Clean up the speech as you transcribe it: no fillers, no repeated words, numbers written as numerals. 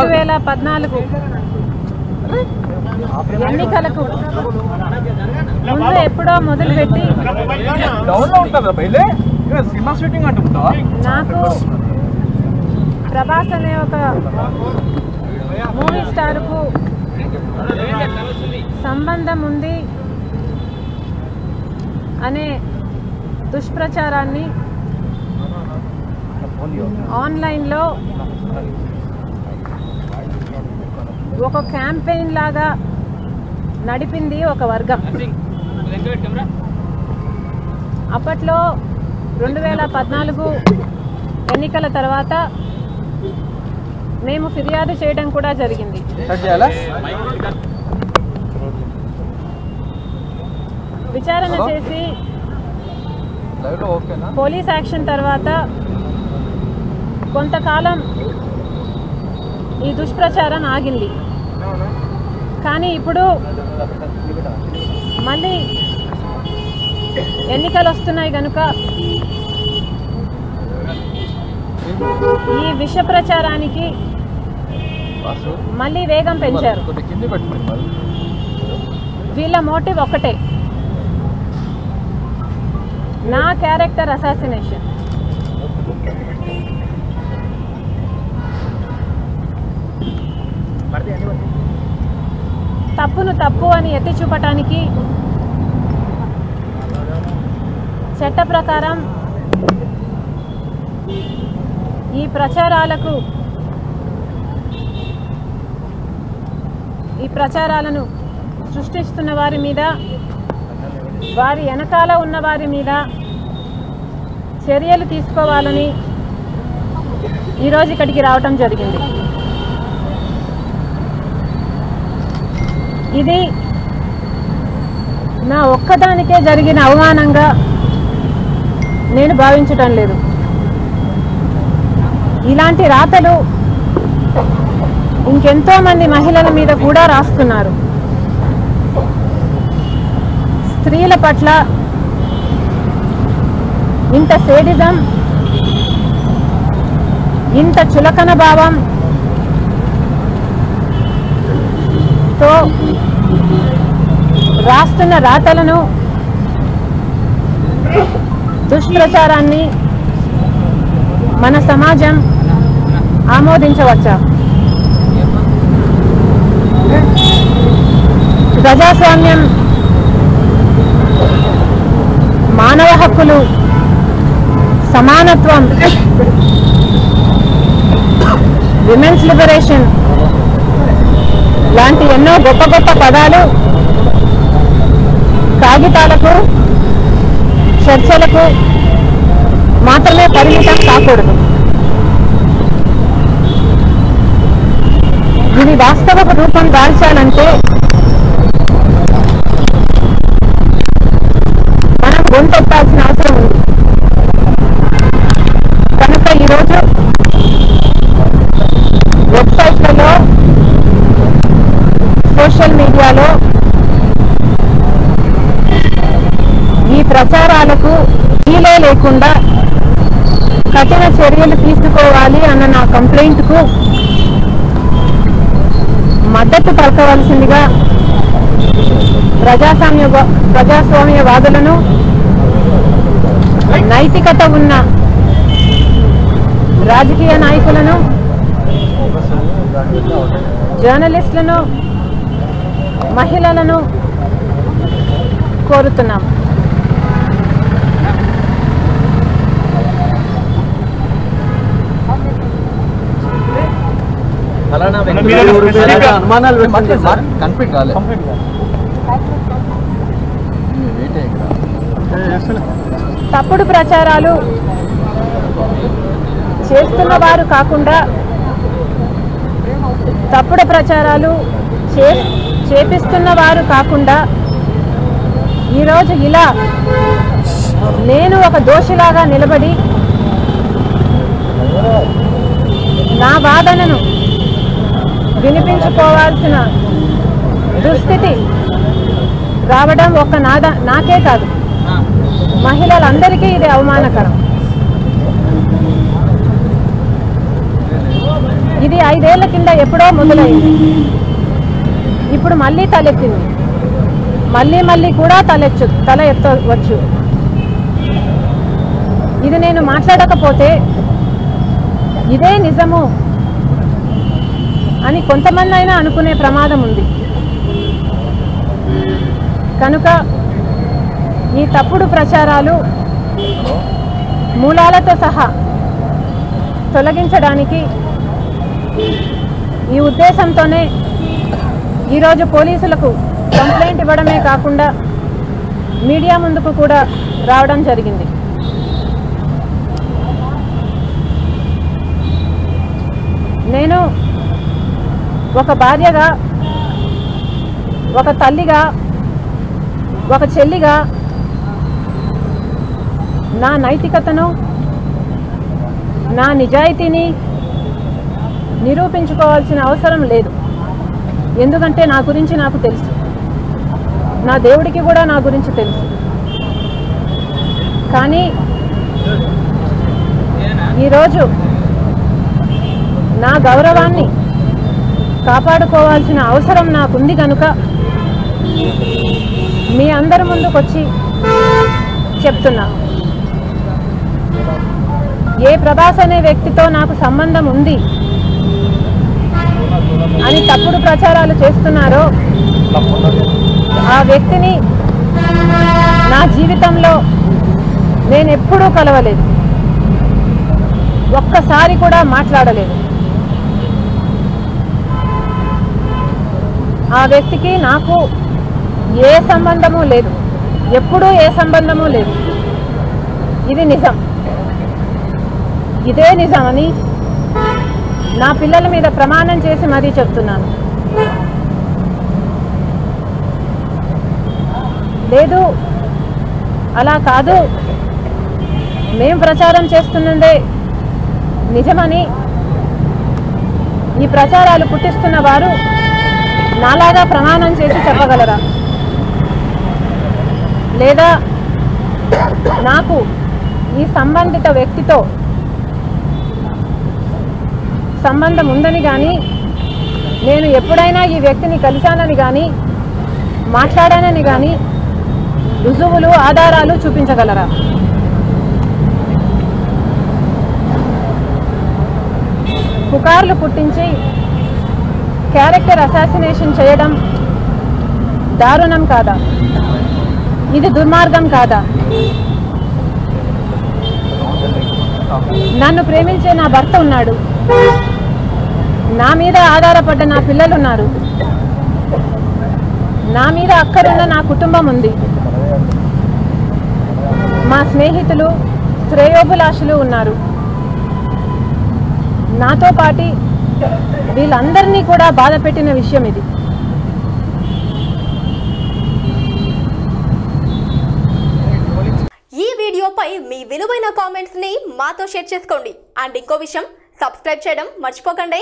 2014 ఎన్నికలకు ముందు ఎప్పుడో మొదలుపెట్టి నాకు ప్రభాస్ అనే ఒక మూవీ స్టార్కు సంబంధం ఉంది అనే దుష్ప్రచారాన్ని ఆన్లైన్లో ఒక క్యాంపెయిన్ లాగా నడిపింది ఒక వర్గం. అప్పట్లో 2014 ఎన్నికల తర్వాత మేము ఫిర్యాదు చేయడం కూడా జరిగింది. విచారణ చేసి పోలీస్ యాక్షన్ తర్వాత కొంతకాలం ఈ దుష్ప్రచారం ఆగింది. కానీ ఇప్పుడు మళ్ళీ ఎన్నికలు వస్తున్నాయి కనుక ఈ విష ప్రచారానికి మళ్ళీ వేగం పెంచారు. వీళ్ళ మోటివ్ ఒకటే, నా క్యారెక్టర్ అసాసినేషన్. తప్పును తప్పు అని ఎత్తి చూపటానికి చట్ట ప్రకారం ఈ ప్రచారాలను సృష్టిస్తున్న వారి మీద, వారి వెనకాల ఉన్న వారి మీద చర్యలు తీసుకోవాలని ఈరోజు ఇక్కడికి రావటం జరిగింది. ఇది నా ఒక్కదానికే జరిగిన అవమానంగా నేను భావించటం లేదు. ఇలాంటి రాతలు ఇంకెంతో మంది మహిళల మీద కూడా రాస్తున్నారు. స్త్రీల పట్ల ఇంత సేడిజం, ఇంత చులకన భావం తో రాస్తున్న రాతలను, దుష్ప్రచారాన్ని మన సమాజం ఆమోదించవచ్చా? ప్రజాస్వామ్యం, మానవ హక్కులు, సమానత్వం, విమెన్స్ లిబరేషన్ లాంటి ఎన్నో గొప్ప గొప్ప పదాలు కాగితాలకు, చర్చలకు మాత్రమే పరిమితం కాకూడదు. ఇది వాస్తవ రూపం దాల్చాలంటే మనం గొంతెత్తాల్సిన అవసరం ఉంది. కనుక ఈరోజు వెబ్సైట్లలో, సోషల్ మీడియాలో ఈ ప్రచారాలకు వీలే లేకుండా కఠిన చర్యలు తీసుకోవాలి అన్న నా కంప్లైంట్కు మద్దతు పలకవలసిందిగా ప్రజాస్వామ్యవాదులను, నైతికత ఉన్న రాజకీయ నాయకులను, జర్నలిస్టులను, మహిళలను కోరుతున్నాం. తప్పుడు ప్రచారాలు చేస్తున్న వారు కాకుండా, తప్పుడు ప్రచారాలు చేపిస్తున్న వారు కాకుండా ఈరోజు ఇలా నేను ఒక దోషిలాగా నిలబడి నా వాదనను వినిపించుకోవాల్సిన దుస్థితి రావడం ఒక్క నాకే కాదు, మహిళలందరికీ ఇది అవమానకరం. ఇది 5 ఏళ్ల కింద ఎప్పుడో మొదలైంది. ఇప్పుడు మళ్ళీ తలెత్తింది. మళ్ళీ కూడా తల ఎత్తవచ్చు. ఇది నేను మాట్లాడకపోతే ఇదే నిజము అని కొంతమంది అయినా అనుకునే ప్రమాదం ఉంది. కనుక ఈ తప్పుడు ప్రచారాలు మూలాలతో సహా తొలగించడానికి ఈ ఉద్దేశంతోనే ఈరోజు పోలీసులకు కంప్లైంట్ ఇవ్వడమే కాకుండా మీడియా ముందుకు కూడా రావడం జరిగింది. నేను ఒక భార్యగా, ఒక తల్లిగా, ఒక చెల్లిగా నా నైతికతను, నా నిజాయితీని నిరూపించుకోవాల్సిన అవసరం లేదు. ఎందుకంటే నా గురించి నాకు తెలుసు, నా దేవుడికి కూడా నా గురించి తెలుసు. కానీ ఈరోజు నా గౌరవాన్ని కాపాడుకోవాల్సిన అవసరం నాకుంది. కనుక మీ అందరి ముందుకొచ్చి చెప్తున్నా, ఏ ప్రభాస్ అనే వ్యక్తితో నాకు సంబంధం ఉంది అని తప్పుడు ప్రచారాలు చేస్తున్నారో ఆ వ్యక్తిని నా జీవితంలో నేను ఎప్పుడూ కలవలేదు, ఒక్కసారి కూడా మాట్లాడలేదు. ఆ వ్యక్తికి నాకు ఏ సంబంధము లేదు, ఎప్పుడూ ఏ సంబంధము లేదు. ఇది నిజం. ఇదే నిజమని నా పిల్లల మీద ప్రమాణం చేసి మరీ చెప్తున్నాను. లేదు, అలా కాదు, మేం ప్రచారం చేస్తున్నదే నిజమని ఈ ప్రచారాలు పుట్టిస్తున్న వారు నాలాగా ప్రమాణం చేసి చెప్పగలరా? లేదా నాకు ఈ సంబంధిత వ్యక్తితో సంబంధం ఉందని కానీ, నేను ఎప్పుడైనా ఈ వ్యక్తిని కలిశానని కానీ, మాట్లాడానని కానీ రుజువులు, ఆధారాలు చూపించగలరా? పుకార్లు పుట్టించి క్యారెక్టర్ అసాసినేషన్ చేయడం దారుణం కాదా? ఇది దుర్మార్గం కాదా? నన్ను ప్రేమించే నా భర్త ఉన్నాడు, నా మీద ఆధారపడ్డ నా పిల్లలు ఉన్నారు, నా మీద అక్కడున్న నా కుటుంబం ఉంది, మా స్నేహితులు, శ్రేయోభిలాషులు ఉన్నారు. నాతో పాటు వీళ్ళందరినీ కూడా బాధ పెట్టిన విషయం ఇది. ఈ వీడియోపై మీ విలువైన కామెంట్స్ ని మాతో షేర్ చేసుకోండి. అండ్ ఇంకో విషయం, సబ్స్క్రైబ్ చేయడం మర్చిపోకండి.